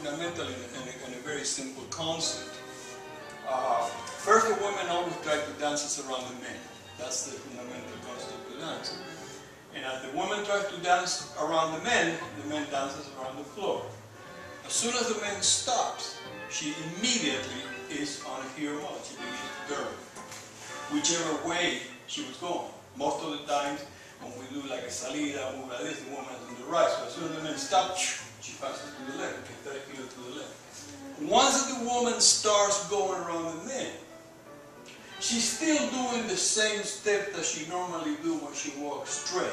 fundamental in a very simple concept. First, the women always try to dance around the men. That's the fundamental concept of the dance. And as the woman tries to dance around the man dances around the floor. As soon as the man stops, she immediately is on a hero mode. She begins to turn, whichever way she was going. Most of the times, when we do like a salida, move like this, the woman is on the right. So as soon as the man stops, she passes to the left, okay, 30 kilos to the left. Once the woman starts going around the man, she's still doing the same step that she normally do when she walks straight.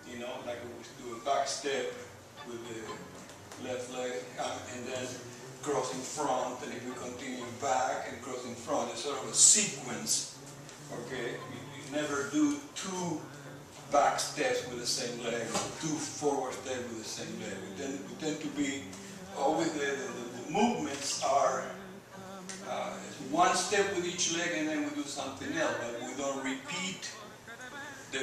You know, like we do a back step with the left leg and then cross in front, and if we continue back and cross in front, it's sort of a sequence. Okay, you never do two back steps with the same leg or two forward steps with the same leg. We tend to be always the movements are one step with each leg and then we do something else, but we don't repeat the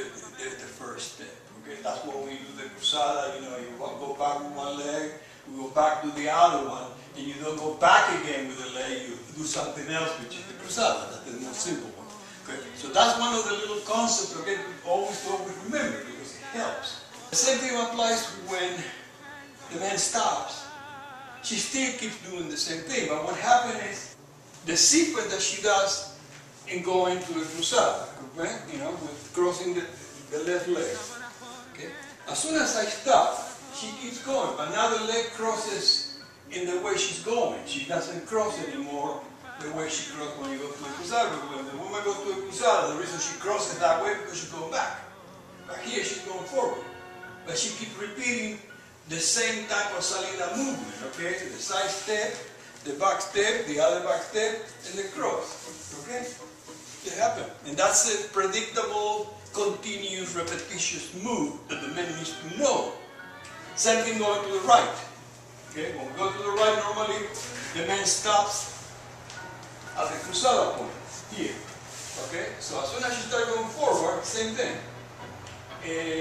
first step. Okay, that's what we do the cruzada. You know, you go back with one leg, we go back to the other one, and you don't go back again with the leg. You do something else, which is the cruzada. That's the most simple one. Okay, so that's one of the little concepts. Okay, always remember because it helps. The same thing applies when the man stops. She still keeps doing the same thing, but what happens is the sequence that she does in going to the cruzada, okay? You know, with crossing the left leg. Okay? As soon as I stop, she keeps going, but now the leg crosses in the way she's going. She doesn't cross anymore the way she crossed when you go to the cruzada. When the woman goes to the cruzada, the reason she crosses that way because she's going back. But here she's going forward. But she keeps repeating the same type of salida movement, okay? The side step, the back step, the other back step, and the cross, okay? It happens. And that's a predictable, continuous, repetitious move that the man needs to know. Same thing going to the right. Okay? When we go to the right, normally the man stops at the cruzada point, here. Okay? So as soon as she starts going forward, same thing.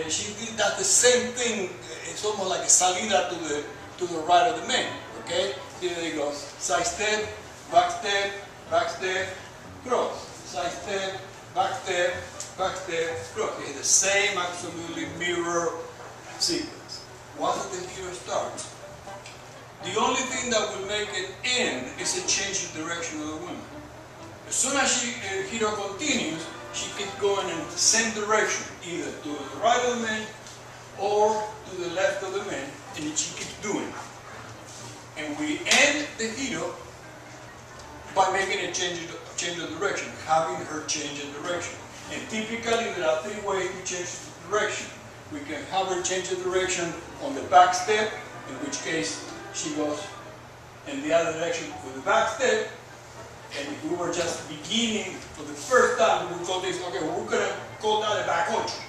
She does the same thing. It's almost like a salida to the right of the man. Okay? Here it goes. Side step, cross. Side step, cross. It's the same, absolutely mirror sequence. Once the hero starts, the only thing that will make it end is a change in direction of the woman. As soon as hero continues, she keeps going in the same direction, either to the right of the man or to the left of the man, and she keeps doing it. And we end the hero by making a change of direction, having her change of direction. And typically there are three ways to change the direction. We can have her change the direction on the back step, in which case she goes in the other direction with the back step. And if we were just beginning for the first time, we would call this, okay, we're going to call that a back ocho.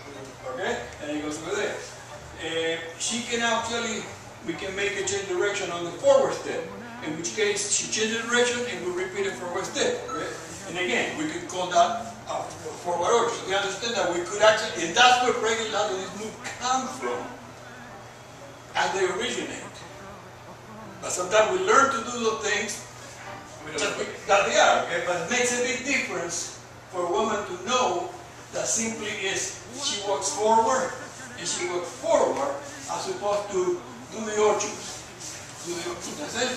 Okay? And it goes over there. She can actually, we can make a change direction on the forward step, in which case she changes direction and we repeat a forward step. Okay? And again, we can call that forward ocho. So we understand that we could actually, and that's where regular this move come from, as they originate. But sometimes we learn to do those things that they are, okay? But it makes a big difference for a woman to know that simply is she walks forward and she walks forward as opposed to do the ochos. That's it.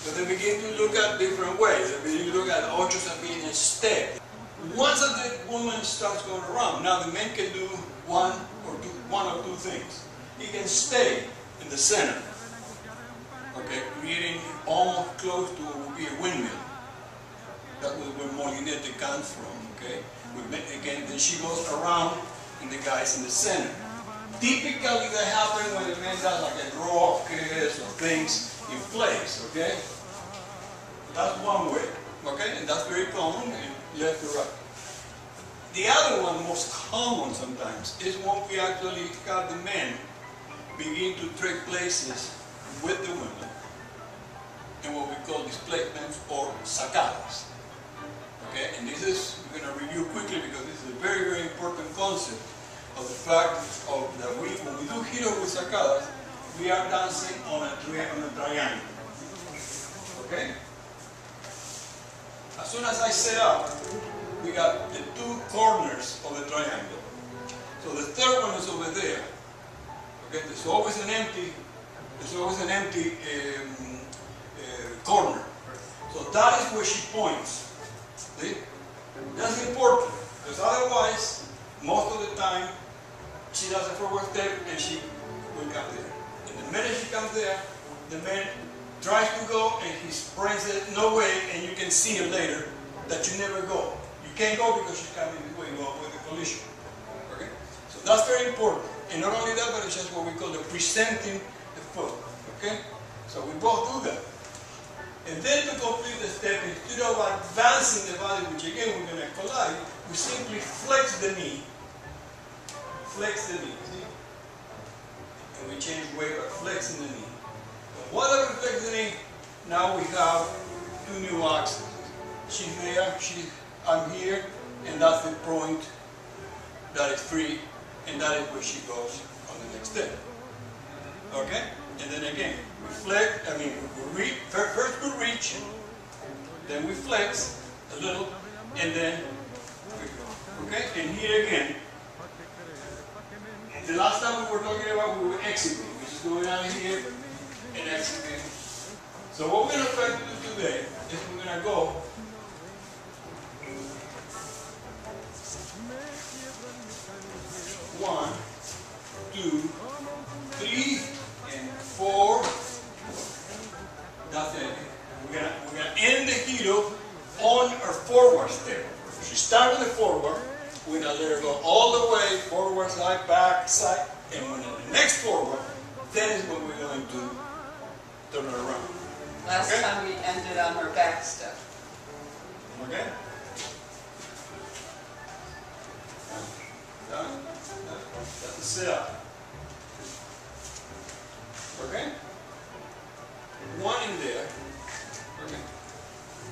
So they begin to look at different ways. They begin to look at ochos as being a step. Once the woman starts going around, now the man can do one or two things. He can stay in the center. Okay, creating almost close to what would be a windmill. That's where molinete comes from, okay? Again, then she goes around and the guy's in the center. Typically that happens when the man does like a rock or things in place, okay? That's one way, okay? And that's very common, and left to right. The other one, most common sometimes, is when we actually have the men begin to trade places with the women, and what we call displacements or sacadas. Okay, and this is, we're going to review quickly because this is a very, very important concept of the fact of that when we do hero with sacadas, we are dancing on a triangle. Okay? As soon as I set up, we got the two corners of the triangle. So the third one is over there. Okay? There's always an empty corner. So that is where she points. See? That's important, because otherwise, most of the time, she does a forward step and she will come there. And the minute she comes there, the man tries to go and he springs it, no way, and you can see it later that you never go. You can't go because she's coming this way, go with the collision. Okay? So that's very important. And not only that, but it's just what we call the presenting the foot. Okay? So we both do that. And then to complete the step, instead of advancing the body, which again we're going to collide, we simply flex the knee. Flex the knee, see? And we change weight by flexing the knee. But whatever we flex the knee, now we have two new axes. She's there, I'm here, and that's the point that is free, and that is where she goes on the next step. Okay? And then again, we flex, first we reach, then we flex a little, and then we go. Okay? And here again, the last time we were talking about, we were exiting, which is going out here and exiting. So what we're going to try to do today is we're going to go one, two, three, and four. That's it. We're gonna end the hero on our forward step. She started the forward. We're gonna let her go all the way forward, side, back, side, and when the next forward, then is when we're going to turn her around. Last time we ended on her back step. Okay. Done. That's the setup. Okay? One in there. Okay.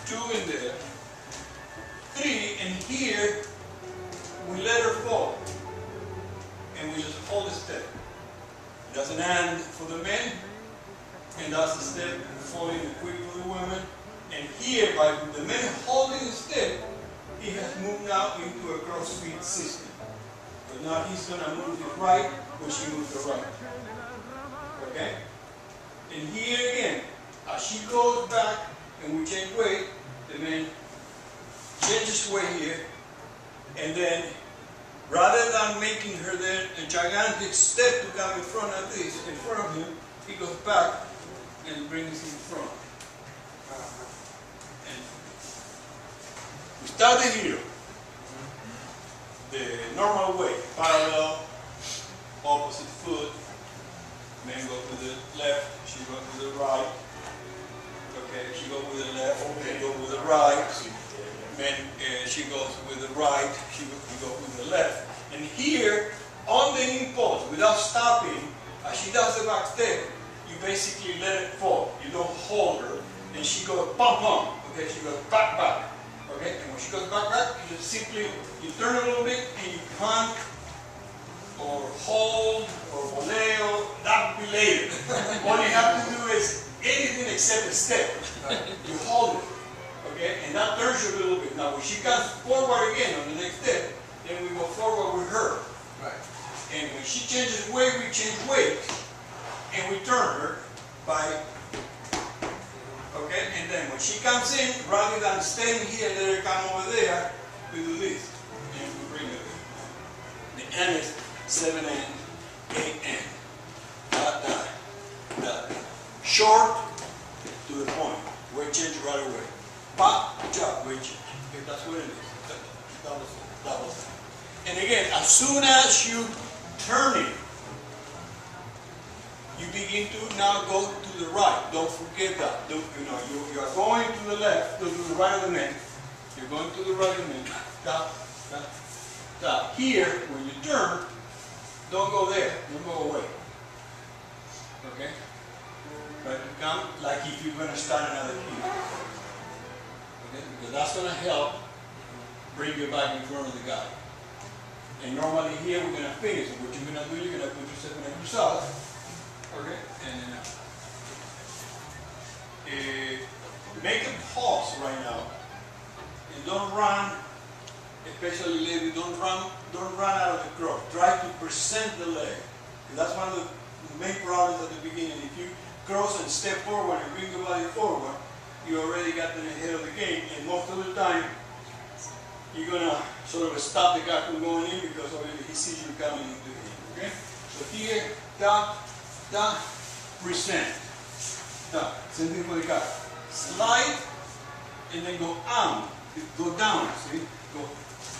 Two in there. Three, and here we let her fall. And we just hold the step. That's an and for the men, and that's the step falling quick for the women. And here, by the men holding the step, he has moved now into a cross-feet system. But now he's going to move his right, when she moves the right. Okay? And here again, as she goes back and we change weight, the man changes weight here, and then rather than making her then a gigantic step to come in front of this, in front of him, he goes back and brings him in front. And we start the hero the normal way, parallel, opposite foot. Men go to the left, she goes to the right. Okay, she goes with the left, they go with the right. Men, she goes with the right, she goes with the left. And here, on the impulse, without stopping, as she does the back step, you basically let it fall. You don't hold her, and she goes pump pump. Okay, she goes back back. Okay, and when she goes back back, you just simply turn a little bit and you punt or hold or voleo. That will be later. All you have to do is anything except a step. You hold it. Okay, and that turns you a little bit. Now when she comes forward again on the next step, then we go forward with her. Right. And when she changes weight, we change weight, and we turn her by. Okay, and then when she comes in, rather than staying here, let her come over there, we do this, and we bring her. The N is 7 N, 8 N. Dot, dot, dot. Short to the point. Weight change right away. Pop, chop, weight change. Okay, that's what it is. That was it. And again, as soon as you turn it, you begin to now go to the right. Don't forget that. You are going to the left, to the right of the man. You're going to the right of the man. Stop, stop, stop. Here, when you turn, don't go there. Don't go away. Okay? But you come like if you're going to start another key. Okay? Because that's going to help bring you back in front of the guy. And normally here we're going to finish. What you're going to do, you're going to put yourself in a cruzada. Okay, and make a pause right now, and don't run. Especially ladies, don't run out of the cross. Try to present the leg. That's one of the main problems at the beginning. If you cross and step forward and bring your body forward, you already got them ahead of the game, and most of the time you're gonna sort of stop the guy from going in because already he sees you coming into him. Okay? So here, da, da, present. Da. Same thing for the guy. Slide and then go on. Go down. See? Go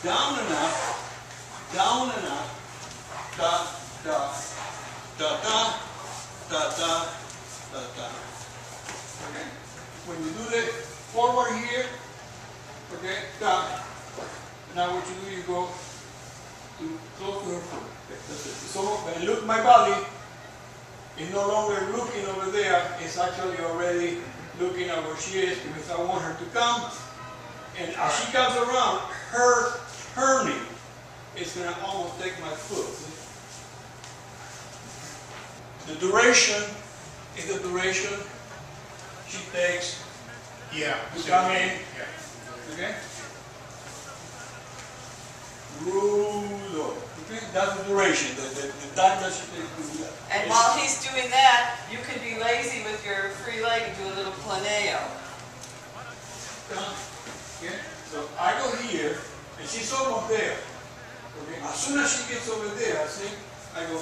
down and up, da, da, da, da, da, da, da, da. Okay? When you do the forward here, okay, da. Now what you do, you go to close to her foot. Okay, that's it. So when I look, my body is no longer looking over there, it's actually already looking at where she is because I want her to come. And as she comes around, her turning is going to almost take my foot. See? The duration is the duration she takes to come in. Yeah. Okay? Rudo. Okay? That's the duration, the time that she takes to do that. And while he's doing that, you could be lazy with your free leg and do a little planeo. Okay? So I go here, and she's almost there. Okay? As soon as she gets over there, see, I go.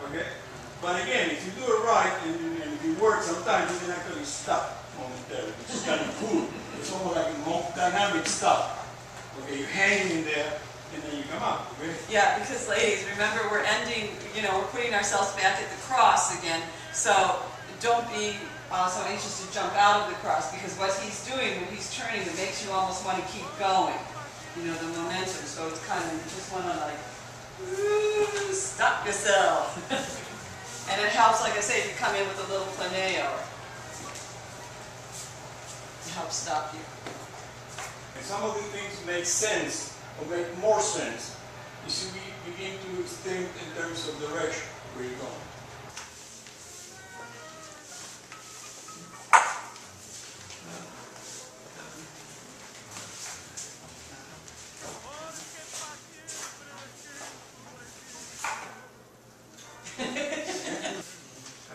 Okay? But again, if you do it right, and if you work sometimes, you can actually stop momentarily, which is kind of cool. It's almost like a dynamic stop. Okay, you hang in there, and then you come out. Okay? Yeah, because ladies, remember we're ending, we're putting ourselves back at the cross again. So don't be so anxious to jump out of the cross, because what he's doing when he's turning, it makes you almost want to keep going. The momentum. So it's kind of, you just want to like, stop yourself. And it helps, like I say, if you come in with a little planeo. It helps stop you. And some of the things make sense, or make more sense. You see, we begin to think in terms of direction, where you're going.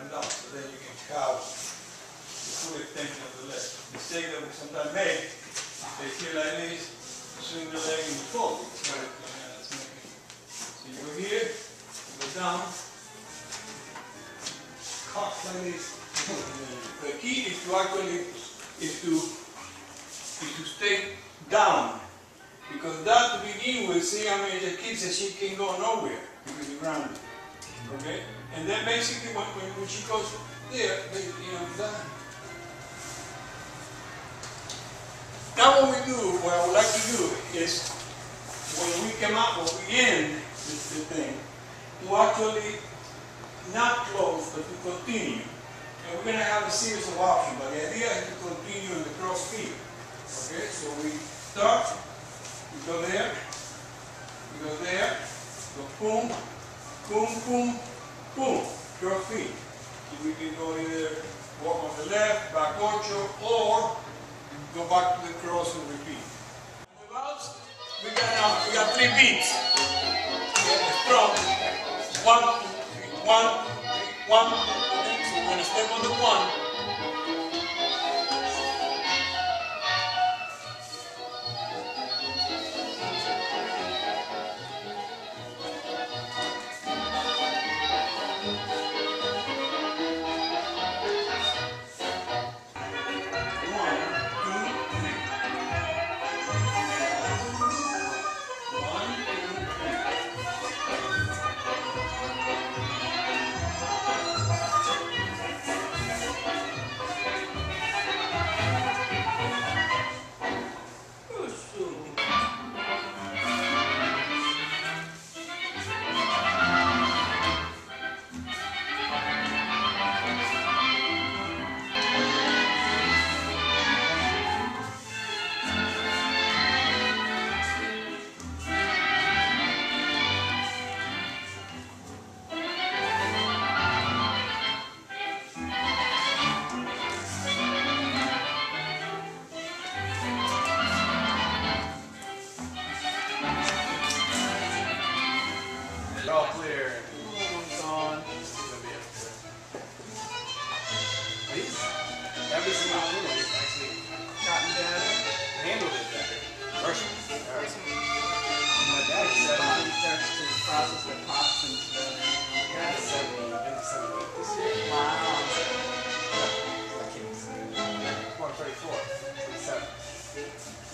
And down, so then you can have the full extension of the leg. The mistake that we sometimes make, they feel like this, swing the leg and you fold it. So you go here, you go down, cock like this. The key is to actually stay down, because that to begin with, see, I mean, it keeps that she can go nowhere because you're grounded. Okay, and then basically when she goes there, that. Now what we do, what I would like to do is, when we come out, when we end the thing, to actually not close, but to continue. And we're going to have a series of options, but the idea is to continue in the cross feet. Okay, so we start, we go there, go boom, boom, boom, boom, cross feet. So we can go either walk on the left, back ocho, or go back to the cross and repeat. On the valves, we got 3 beats. From 1, 1, 1. So we're going to step on the 1. Every single one has actually Gotten better. handled it better. Worship. My dad Body said starts to process the toxins better. he's 78 this year. Wow. I can't say. 134. 27. 27.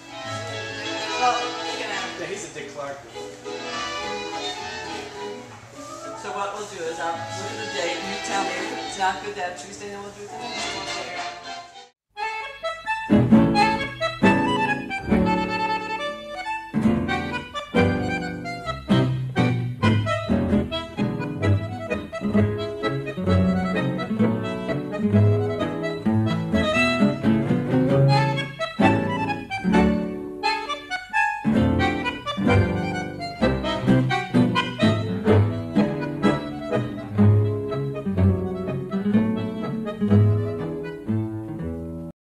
Well, you can have. Yeah, he's a Dick Clark. So what we'll do is I'll look at the date and you tell me if it's not good that Tuesday, then we'll do it the next one.